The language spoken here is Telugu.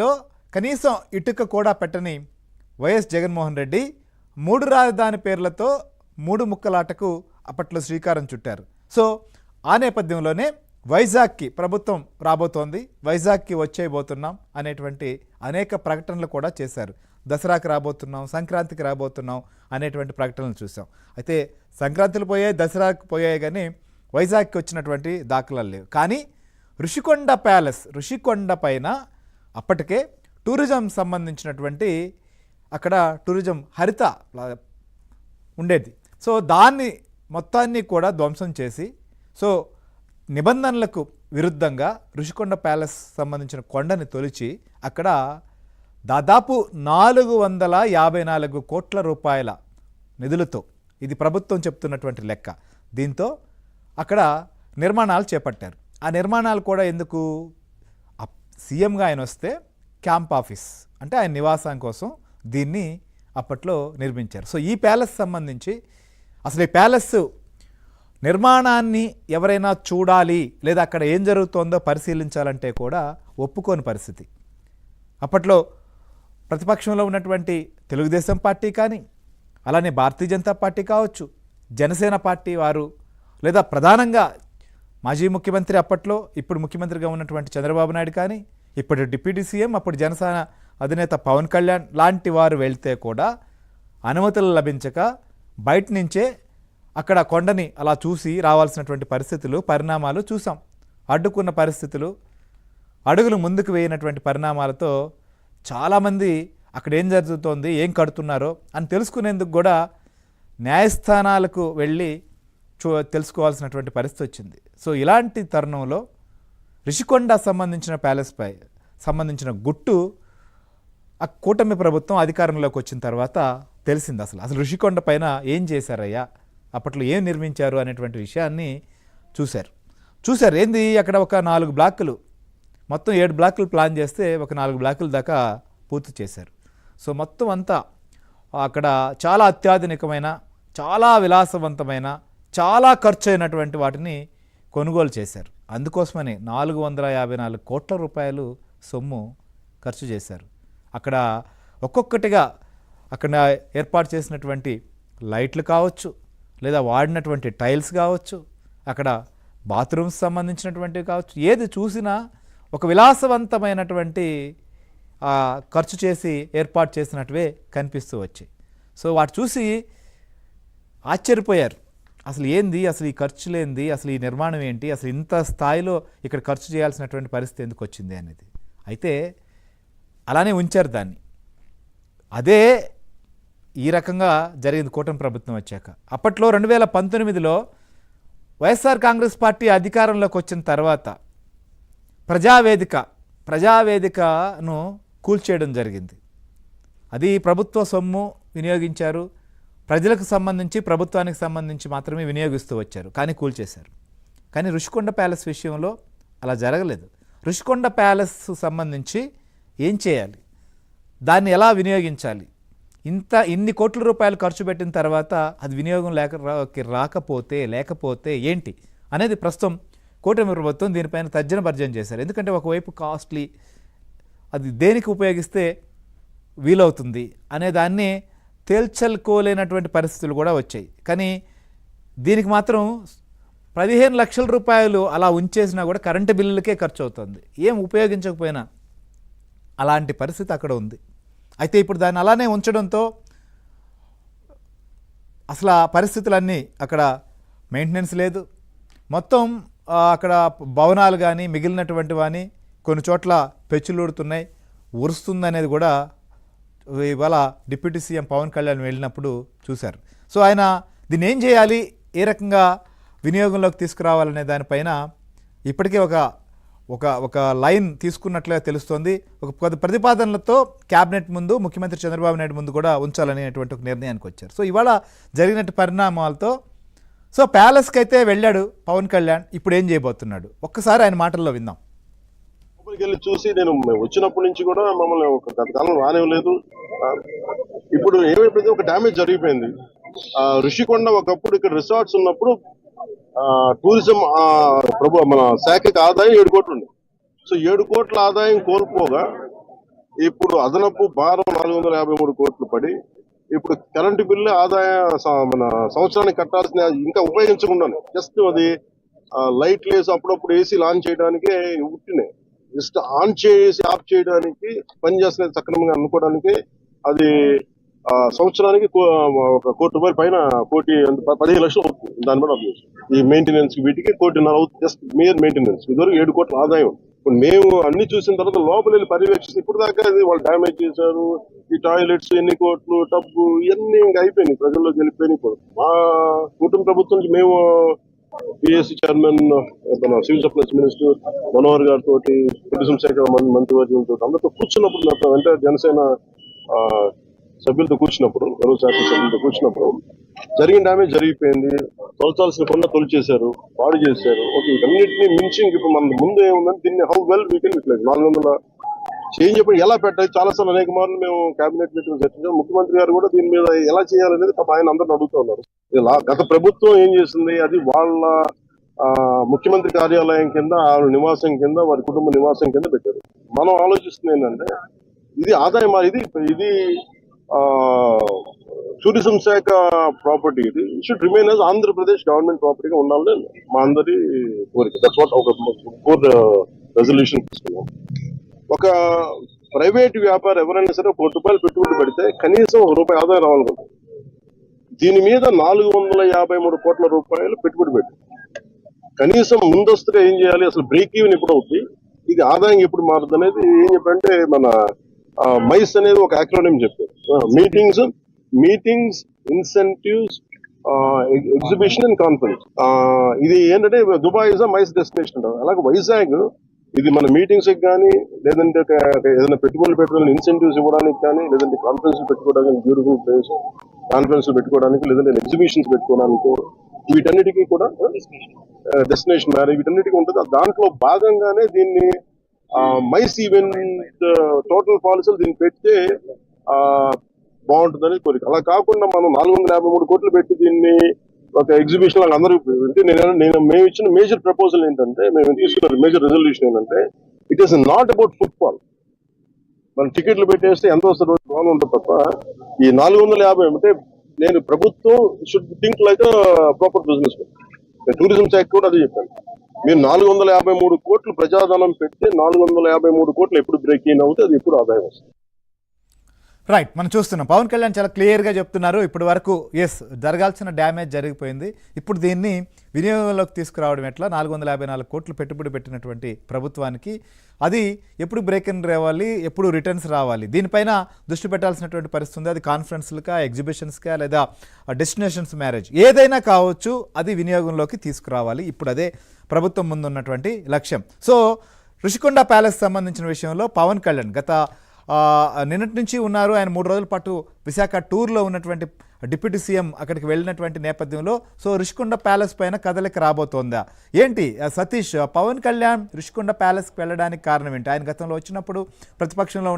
లో కనీసం ఇటుక కూడా పెట్టని వైఎస్ జగన్మోహన్ రెడ్డి 3 రాజధాని పేర్లతో 3 ముక్కలాటకు అప్పట్లో శ్రీకారం చుట్టారు. సో ఆ నేపథ్యంలోనే వైజాగ్కి ప్రభుత్వం రాబోతోంది, వైజాగ్కి వచ్చేయబోతున్నాం అనేటువంటి అనేక ప్రకటనలు కూడా చేశారు. దసరాకి రాబోతున్నాం, సంక్రాంతికి రాబోతున్నాం అనేటువంటి ప్రకటనలు చూసాం. అయితే సంక్రాంతిలు పోయాయి, దసరాకి పోయాయి, కానీ వైజాగ్కి వచ్చినటువంటి దాఖలాలు లేవు. కానీ ఋషికొండ పైన అప్పటికే టూరిజం సంబంధించినటువంటి అక్కడ టూరిజం హరిత ఉండేది. సో దాన్ని మొత్తాన్ని కూడా ధ్వంసం చేసి, సో నిబంధనలకు విరుద్ధంగా ఋషికొండ ప్యాలెస్ సంబంధించిన కొండని తొలిచి అక్కడ దాదాపు 454 కోట్ల రూపాయల నిధులతో, ఇది ప్రభుత్వం చెప్తున్నటువంటి లెక్క, దీంతో అక్కడ నిర్మాణాలు చేపట్టారు. ఆ నిర్మాణాలు కూడా ఎందుకు, సీఎంగా ఆయన వస్తే క్యాంప్ ఆఫీస్ అంటే ఆయన నివాసం కోసం దీన్ని అప్పట్లో నిర్మించారు. సో ఈ ప్యాలెస్ సంబంధించి అసలు ఈ ప్యాలెస్ నిర్మాణాన్ని ఎవరైనా చూడాలి లేదా అక్కడ ఏం జరుగుతోందో పరిశీలించాలంటే కూడా ఒప్పుకోని పరిస్థితి. అప్పట్లో ప్రతిపక్షంలో ఉన్నటువంటి తెలుగుదేశం పార్టీ కానీ, అలానే భారతీయ జనతా పార్టీ కావచ్చు, జనసేన పార్టీ వారు, లేదా ప్రధానంగా మాజీ ముఖ్యమంత్రి అప్పట్లో ఇప్పుడు ముఖ్యమంత్రిగా ఉన్నటువంటి చంద్రబాబు నాయుడు కానీ, ఇప్పుడు డిప్యూటీ సీఎం అప్పుడు జనసేన అధినేత పవన్ కళ్యాణ్ లాంటి వారు వెళ్తే కూడా అనుమతులు లభించక బయట నుంచే అక్కడ కొండని అలా చూసి రావాల్సినటువంటి పరిస్థితులు, పరిణామాలు చూసాం. అడ్డుకున్న పరిస్థితులు, అడుగులు ముందుకు వేయనటువంటి పరిణామాలతో చాలామంది అక్కడ ఏం జరుగుతోంది, ఏం కడుతున్నారో అని తెలుసుకునేందుకు కూడా న్యాయస్థానాలకు వెళ్ళి తెలుసుకోవాల్సినటువంటి పరిస్థితి వచ్చింది. సో ఇలాంటి తరుణంలో ఋషికొండ సంబంధించిన ప్యాలెస్పై సంబంధించిన గుట్టు ఆ కూటమి ప్రభుత్వం అధికారంలోకి వచ్చిన తర్వాత తెలిసింది. అసలు ఋషికొండ పైన ఏం చేశారయ్యా, అప్పట్లో ఏం నిర్మించారు అనేటువంటి విషయాన్ని చూశారు. ఏంది అక్కడ ఒక 4 బ్లాకులు, మొత్తం 7 బ్లాకులు ప్లాన్ చేస్తే ఒక 4 బ్లాకుల దాకా పూర్తి చేశారు. సో మొత్తం అంతా అక్కడ చాలా అత్యాధునికమైన, చాలా విలాసవంతమైన, చాలా ఖర్చు అయినటువంటి వాటిని కొనుగోలు చేశారు. అందుకోసమని 454 కోట్ల రూపాయలు సొమ్ము ఖర్చు చేశారు. అక్కడ ఒక్కొక్కటిగా అక్కడ ఏర్పాటు చేసినటువంటి లైట్లు కావచ్చు, లేదా వాడినటువంటి టైల్స్ కావచ్చు, అక్కడ బాత్రూమ్స్ సంబంధించినటువంటివి కావచ్చు, ఏది చూసినా ఒక విలాసవంతమైనటువంటి ఖర్చు చేసి ఏర్పాటు చేసినట్టువే కనిపిస్తూ వచ్చాయి. సో వాటి చూసి ఆశ్చర్యపోయారు. అసలు ఏంది, అసలు ఈ ఖర్చులేంది, అసలు ఈ నిర్మాణం ఏంటి, అసలు ఇంత స్థాయిలో ఇక్కడ ఖర్చు చేయాల్సినటువంటి పరిస్థితి ఎందుకు వచ్చింది అనేది. అయితే అలానే ఉంచారు దాన్ని. అదే ఈ రకంగా జరిగింది కూటమి ప్రభుత్వం వచ్చాక. అప్పట్లో 2019లో వైఎస్ఆర్ కాంగ్రెస్ పార్టీ అధికారంలోకి వచ్చిన తర్వాత ప్రజావేదికను కూల్చేయడం జరిగింది. అది ప్రభుత్వ సొమ్ము వినియోగించారు, ప్రజలకు సంబంధించి, ప్రభుత్వానికి సంబంధించి మాత్రమే వినియోగిస్తూ వచ్చారు, కానీ కూల్చేశారు. కానీ ఋషికొండ ప్యాలెస్ విషయంలో అలా జరగలేదు. ఋషికొండ ప్యాలెస్ సంబంధించి ఏం చేయాలి, దాన్ని ఎలా వినియోగించాలి, ఇన్ని కోట్ల రూపాయలు ఖర్చు పెట్టిన తర్వాత అది వినియోగం లేకపోతే ఏంటి అనేది ప్రస్తుతం కూటమి ప్రభుత్వం దీనిపైన తర్జన భర్జన చేశారు. ఎందుకంటే ఒకవైపు కాస్ట్లీ, అది దేనికి ఉపయోగిస్తే వీలవుతుంది అనే దాన్ని తేల్చలుకోలేనటువంటి పరిస్థితులు కూడా వచ్చాయి. కానీ దీనికి మాత్రం 15 లక్షల రూపాయలు అలా ఉంచేసినా కూడా కరెంటు బిల్లులకే ఖర్చు అవుతుంది, ఏం ఉపయోగించకపోయినా. అలాంటి పరిస్థితి అక్కడ ఉంది. అయితే ఇప్పుడు దాన్ని అలానే ఉంచడంతో అసలు ఆ పరిస్థితులన్నీ అక్కడ మెయింటెనెన్స్ లేదు. మొత్తం అక్కడ భవనాలు కానీ మిగిలినటువంటి వాని కొన్ని చోట్ల పెచ్చులూడుతున్నాయి, ఉరుస్తుందనేది కూడా ఇవాళ డిప్యూటీ సీఎం పవన్ కళ్యాణ్ వెళ్ళినప్పుడు చూశారు. సో ఆయన దీన్ని ఏం చేయాలి, ఏ రకంగా వినియోగంలోకి తీసుకురావాలనే దానిపైన ఇప్పటికే ఒక లైన్ తీసుకున్నట్లుగా తెలుస్తోంది. ఒక ప్రతిపాదనలతో క్యాబినెట్ ముందు, ముఖ్యమంత్రి చంద్రబాబు నాయుడు ముందు కూడా ఉంచాలనేటువంటి ఒక నిర్ణయానికి వచ్చారు. సో ఇవాళ జరిగినట్టు పరిణామాలతో సో ప్యాలెస్కి అయితే వెళ్ళాడు పవన్ కళ్యాణ్, ఇప్పుడు ఏం చేయబోతున్నాడు ఒక్కసారి ఆయన మాటల్లో విందాం. వెళ్ళి చూసి, నేను వచ్చినప్పటి నుంచి కూడా మమ్మల్ని ఒక గత కాలం రానివ్వలేదు. ఇప్పుడు ఏమైపోయింది, ఒక డ్యామేజ్ జరిగిపోయింది. ఋషికొండ ఒకప్పుడు ఇక్కడ రిసార్ట్స్ ఉన్నప్పుడు టూరిజం మన శాఖకి ఆదాయం 7 కోట్లు ఉంది. సో 7 కోట్ల ఆదాయం కోల్పోగా ఇప్పుడు అదనపు భారం 453 కోట్లు పడి ఇప్పుడు కరెంటు బిల్లు ఆదాయ మన సంవత్సరానికి కట్టాల్సిన ఇంకా ఉపయోగించకుండా జస్ట్ అది లైట్లు వేసి అప్పుడప్పుడు ఏసీ ఆన్ చేయడానికే ఉట్టినే జస్ట్ ఆన్ చేసి ఆఫ్ చేయడానికి పనిచేస్తున్నది సక్రమంగా అనుకోవడానికి అది సంవత్సరానికి ఒక కోటి రూపాయల పైన 15 లక్షలు అవుతుంది. దాని మీద ఈ మెయింటెనెన్స్ వీటికి 1.5 కోటి అవుతుంది. జస్ట్ మేయర్ మెయింటెనెన్స్ ఇదివరకు 7 కోట్ల ఆదాయం. ఇప్పుడు మేము అన్ని చూసిన తర్వాత లోపల వెళ్ళి పర్యవేక్షిస్తే ఇప్పుడు దాకా అది వాళ్ళు డ్యామేజ్ చేశారు. ఈ టాయిలెట్స్ ఎన్ని కోట్లు టబ్బు ఇవన్నీ ఇంకా అయిపోయినాయి, ప్రజల్లోకి వెళ్ళిపోయినాయి. ఇప్పుడు మా కుటుంబ ప్రభుత్వం నుంచి మేము PSC chairman civil supplies minister Manohar గారితో టూరిజం శాఖ మంత్రివర్గంతో అందరితో కూర్చున్నప్పుడు అంటే జనసేన సభ్యులతో కూర్చున్నప్పుడు శాఖ సభ్యులతో కూర్చున్నప్పుడు జరిగిన డ్యామేజ్ జరిగిపోయింది. తొలచాల్సిన పనులు తొలిచేశారు, పాడు చేశారు. ఓకే, ఇవన్నింటినీ మించి ఇప్పుడు మన ముందు ఏముందంటే దీన్ని how well we can utilise 400 change చెప్పి ఎలా పెట్టాలి. చాలాసార్లు అనేక మార్లు మేము కేబినెట్ మీటింగ్ చర్చించాం. ముఖ్యమంత్రి గారు కూడా దీని మీద ఎలా చేయాలనేది ఆయన అందరిని అడుగుతూ ఉన్నారు. గత ప్రభుత్వం ఏం చేసింది, అది వాళ్ళ ముఖ్యమంత్రి కార్యాలయం కింద, ఆవిడ నివాసం కింద, వారి కుటుంబ నివాసం కింద పెట్టారు. మనం ఆలోచిస్తుంది ఏంటంటే ఇది ఆదాయం, ఇది టూరిజం శాఖ ప్రాపర్టీ. ఇది should remain as Andhra Pradesh government ప్రాపర్టీగా ఉండాలని మా అందరి కోరిక. దట్స్ వాట్ ఒక కోర్ రెజల్యూషన్ తీసుకున్నాం. ఒక ప్రైవేట్ వ్యాపారం ఎవరైనా సరే 1 కోటి రూపాయలు పెట్టుబడి పెడితే కనీసం ₹1 ఆదాయం రావాలనుకుంటుంది. దీని మీద 453 కోట్ల రూపాయలు పెట్టుబడి పెట్టి కనీసం ముందస్తుగా ఏం చేయాలి, అసలు బ్రేక్ ఈవెన్ ఎప్పుడు అవుతుంది, ఇది ఆదాయం ఎప్పుడు మారుతుంది అనేది ఏం చెప్పంటే మన మైస్ అనేది ఒక యాక్రోనిమ్ చెప్పారు. Meetings, incentives, exhibition and conference. ఇది ఏంటంటే దుబాయ్ ఇస్ మైస్ డెస్టినేషన్ అంటారు. అలాగే వైజాగ్ ఇది మన మీటింగ్స్ కానీ, లేదంటే ఏదైనా పెట్టుబడులు పెట్టడానికి ఇన్సెంటివ్స్ ఇవ్వడానికి కానీ, లేదంటే కాన్ఫరెన్స్ పెట్టుకోవడానికి బ్యూటిఫుల్ ప్లేస్, కాన్ఫరెన్స్ పెట్టుకోవడానికి, లేదంటే ఎగ్జిబిషన్స్ పెట్టుకోవడానికి, వీటన్నిటికీ కూడా డెస్టినేషన్ మ్యారేజ్ వీటన్నిటికీ ఉంటుంది. దాంట్లో భాగంగానే దీన్ని మైస్ ఈవెంట్ టోటల్ పాలసీలు దీన్ని పెడితే బాగుంటుందని కోరిక. అలా కాకుండా మనం 453 కోట్లు పెట్టి దీన్ని ఒక ఎగ్జిబిషన్ లాగా అందరూ మేము ఇచ్చిన మేజర్ ప్రపోజల్ ఏంటంటే, మేము తీసుకున్న మేజర్ రెజల్యూషన్ ఏంటంటే, it is not about football. మనం టికెట్లు పెట్టేస్తే ఎంత వస్తుంది బాగా ఉంటుంది తప్ప ఈ 450 అంటే నేను ప్రభుత్వం should think like proper business. Tourism శాఖ కూడా అదే చెప్పాను. మీరు 453 కోట్లు ప్రజాధనం పెడితే 453 కోట్లు ఎప్పుడు బ్రేక్ ఇన్ అవుతుంది, అది ఎప్పుడు ఆదాయం వస్తుంది. రైట్, మనం చూస్తున్నాం పవన్ కళ్యాణ్ చాలా క్లియర్గా చెప్తున్నారు. ఇప్పటి వరకు జరగాల్సిన డ్యామేజ్ జరిగిపోయింది, ఇప్పుడు దీన్ని వినియోగంలోకి తీసుకురావడం ఎట్లా, 454 కోట్లు పెట్టుబడి పెట్టినటువంటి ప్రభుత్వానికి అది ఎప్పుడు బ్రేక్ ఇన్ రావాలి, ఎప్పుడు రిటర్న్స్ రావాలి, దీనిపైన దృష్టి పెట్టాల్సినటువంటి పరిస్థితి ఉంది. అది కాన్ఫరెన్స్లకా, ఎగ్జిబిషన్స్కా, లేదా డెస్టినేషన్స్ మ్యారేజ్ ఏదైనా కావచ్చు, అది వినియోగంలోకి తీసుకురావాలి. ఇప్పుడు అదే ప్రభుత్వం ముందున్నటువంటి లక్ష్యం. సో ఋషికొండ ప్యాలెస్ సంబంధించిన విషయంలో పవన్ కళ్యాణ్ గత నిన్నటి నుంచి ఉన్నారు. ఆయన 3 రోజుల పాటు విశాఖ టూర్లో ఉన్నటువంటి డిప్యూటీ సీఎం అక్కడికి వెళ్ళినటువంటి నేపథ్యంలో సో ఋషికొండ ప్యాలెస్ పైన కదలిక రాబోతోందా ఏంటి? సతీష్, పవన్ కళ్యాణ్ ఋషికొండ ప్యాలెస్కి వెళ్ళడానికి కారణం ఏంటి? ఆయన గతంలో వచ్చినప్పుడు ప్రతిపక్షంలో ఉన్న